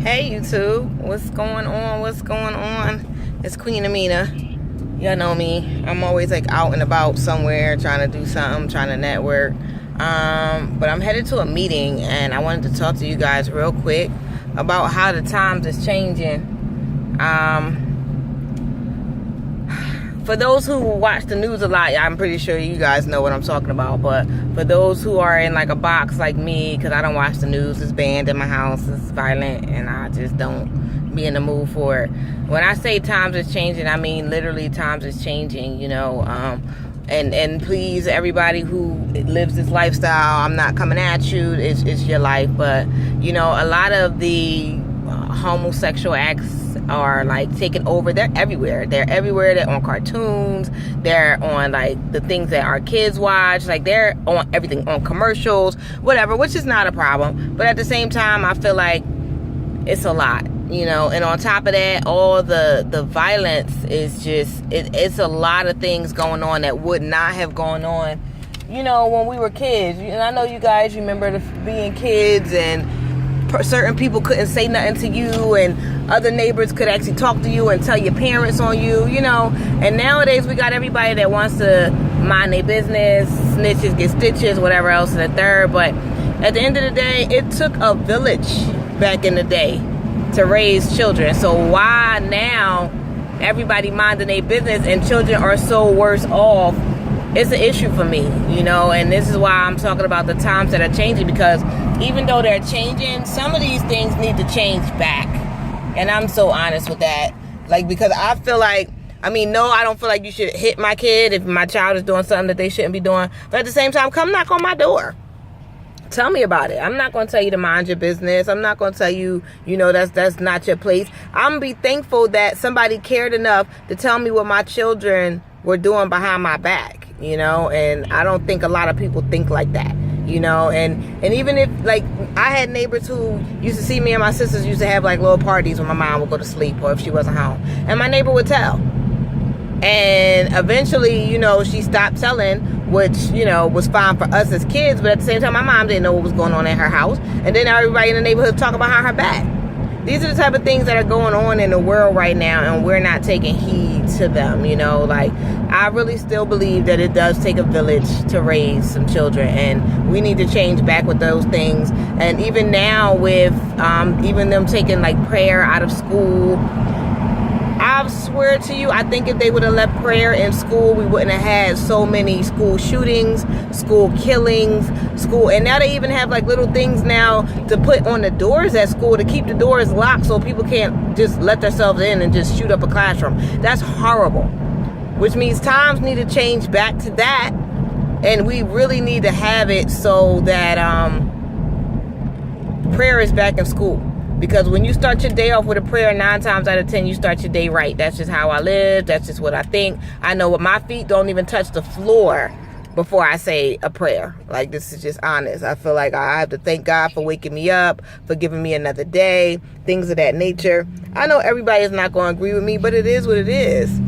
Hey YouTube, what's going on? What's going on? It's Queen Amina. Y'all know me. I'm always like out and about somewhere trying to do something, trying to network. But I'm headed to a meeting and I wanted to talk to you guys real quick about how the times is changing. For those who watch the news a lot, I'm pretty sure you guys know what I'm talking about. But for those who are in like a box like me, because I don't watch the news, it's banned in my house, it's violent, and I just don't be in the mood for it. When I say times is changing, I mean literally times is changing, you know. And please, everybody who lives this lifestyle, I'm not coming at you, it's your life. But, you know, a lot of the homosexual acts are like taking over. They're everywhere. They're on cartoons, they're on like the things that our kids watch, like they're on everything, on commercials, whatever, which is not a problem. But at the same time, I feel like it's a lot, you know. And on top of that, all the violence is just it's a lot of things going on that would not have gone on, you know, when we were kids. And I know you guys remember being kids, and certain people couldn't say nothing to you, and other neighbors could actually talk to you and tell your parents on you, you know. And nowadays we got everybody that wants to mind their business, snitches get stitches, whatever else in the third. But at the end of the day, it took a village back in the day to raise children. So why now everybody minding their business and children are so worse off? It's an issue for me, you know. And this is why I'm talking about the times that are changing, because even though they're changing, some of these things need to change back. And I'm so honest with that. Like, because I feel like, I mean, no, I don't feel like you should hit my kid if my child is doing something that they shouldn't be doing. But at the same time, come knock on my door. Tell me about it. I'm not going to tell you to mind your business. I'm not going to tell you, you know, that's not your place. I'm going to be thankful that somebody cared enough to tell me what my children were doing behind my back, you know. And I don't think a lot of people think like that, you know. And even if, like, I had neighbors who used to see me and my sisters used to have like little parties when my mom would go to sleep or if she wasn't home, and my neighbor would tell. And eventually, you know, she stopped telling, which, you know, was fine for us as kids. But at the same time, my mom didn't know what was going on in her house. And then everybody in the neighborhood talking behind her back. These are the type of things that are going on in the world right now, and we're not taking heed to them, you know. Like, I really still believe that it does take a village to raise some children, and we need to change back with those things. And even now with even them taking like prayer out of school, I swear to you, I think if they would have left prayer in school, we wouldn't have had so many school shootings, school killings, and now they even have like little things now to put on the doors at school to keep the doors locked so people can't just let themselves in and just shoot up a classroom. That's horrible. Which means times need to change back to that, and we really need to have it so that prayer is back in school. Because when you start your day off with a prayer, 9 times out of 10, you start your day right. That's just how I live. That's just what I think. I know what my feet don't even touch the floor before I say a prayer. Like, this is just honest. I feel like I have to thank God for waking me up, for giving me another day, things of that nature. I know everybody is not going to agree with me, but it is what it is.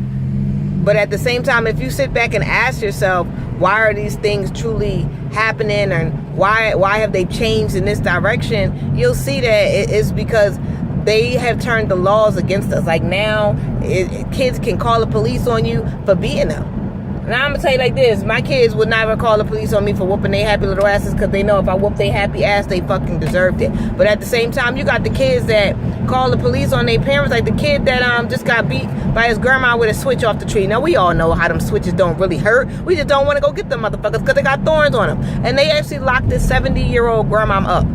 But at the same time, if you sit back and ask yourself, why are these things truly happening, and why have they changed in this direction, you'll see that it's because they have turned the laws against us. Like now, kids can call the police on you for beating them. Now I'm gonna tell you like this: my kids would never call the police on me for whooping their happy little asses, because they know if I whoop their happy ass, they fucking deserved it. But at the same time, you got the kids that call the police on their parents, like the kid that just got beat by his grandma with a switch off the tree. Now we all know how them switches don't really hurt. We just don't want to go get them motherfuckers because they got thorns on them. And they actually locked this 70-year-old grandma up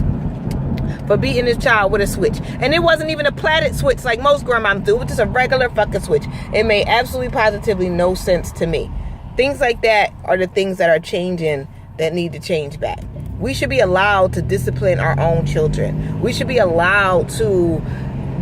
for beating his child with a switch. And it wasn't even a platted switch like most grandmas do. It was just a regular fucking switch. It made absolutely positively no sense to me. Things like that are the things that are changing, that need to change back. We should be allowed to discipline our own children. We should be allowed to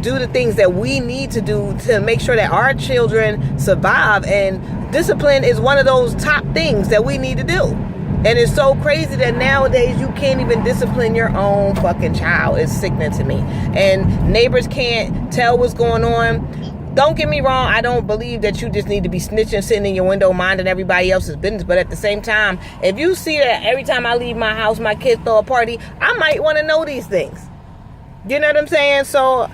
do the things that we need to do to make sure that our children survive. And discipline is one of those top things that we need to do. And it's so crazy that nowadays you can't even discipline your own fucking child. It's sickening to me. And neighbors can't tell what's going on. Don't get me wrong, I don't believe that you just need to be snitching, sitting in your window, minding everybody else's business. But at the same time, if you see that every time I leave my house, my kids throw a party, I might want to know these things. You know what I'm saying? So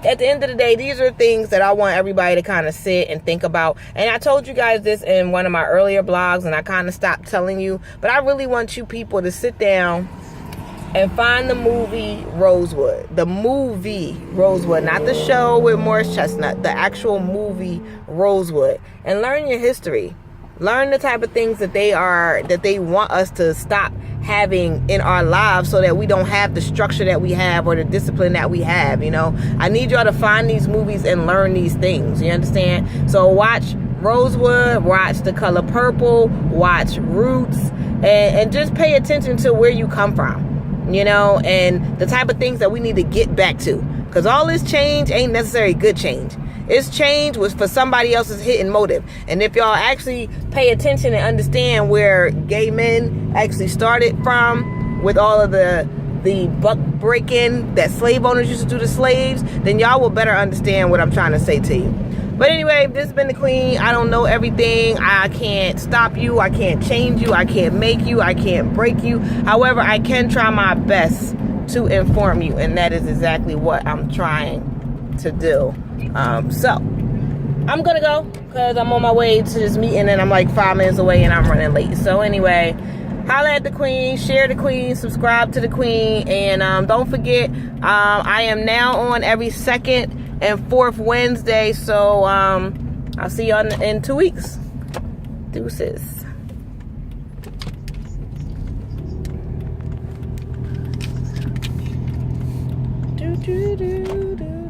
at the end of the day, these are things that I want everybody to kind of sit and think about. And I told you guys this in one of my earlier blogs, and I kind of stopped telling you, but I really want you people to sit down and find the movie Rosewood. The movie Rosewood, not the show with Morris Chestnut, the actual movie Rosewood, and learn your history. Learn the type of things that they want us to stop having in our lives, so that we don't have the structure that we have or the discipline that we have. You know, I need y'all to find these movies and learn these things. You understand? So watch Rosewood, watch The Color Purple, watch Roots, and just pay attention to where you come from, you know, and the type of things that we need to get back to, because all this change ain't necessarily good change. Its change was for somebody else's hidden motive. And if y'all actually pay attention and understand where gay men actually started from, with all of the buck breaking that slave owners used to do to slaves, then y'all will better understand what I'm trying to say to you. But anyway, this has been the Queen. I don't know everything. I can't stop you. I can't change you. I can't make you. I can't break you. However, I can try my best to inform you. And that is exactly what I'm trying to do. So I'm gonna go, because I'm on my way to this meeting, and I'm like 5 minutes away and I'm running late. So anyway, holla at the Queen, share the Queen, subscribe to the Queen, and don't forget, I am now on every second and fourth Wednesday. So I'll see you in 2 weeks. Deuces. Do, do, do, do.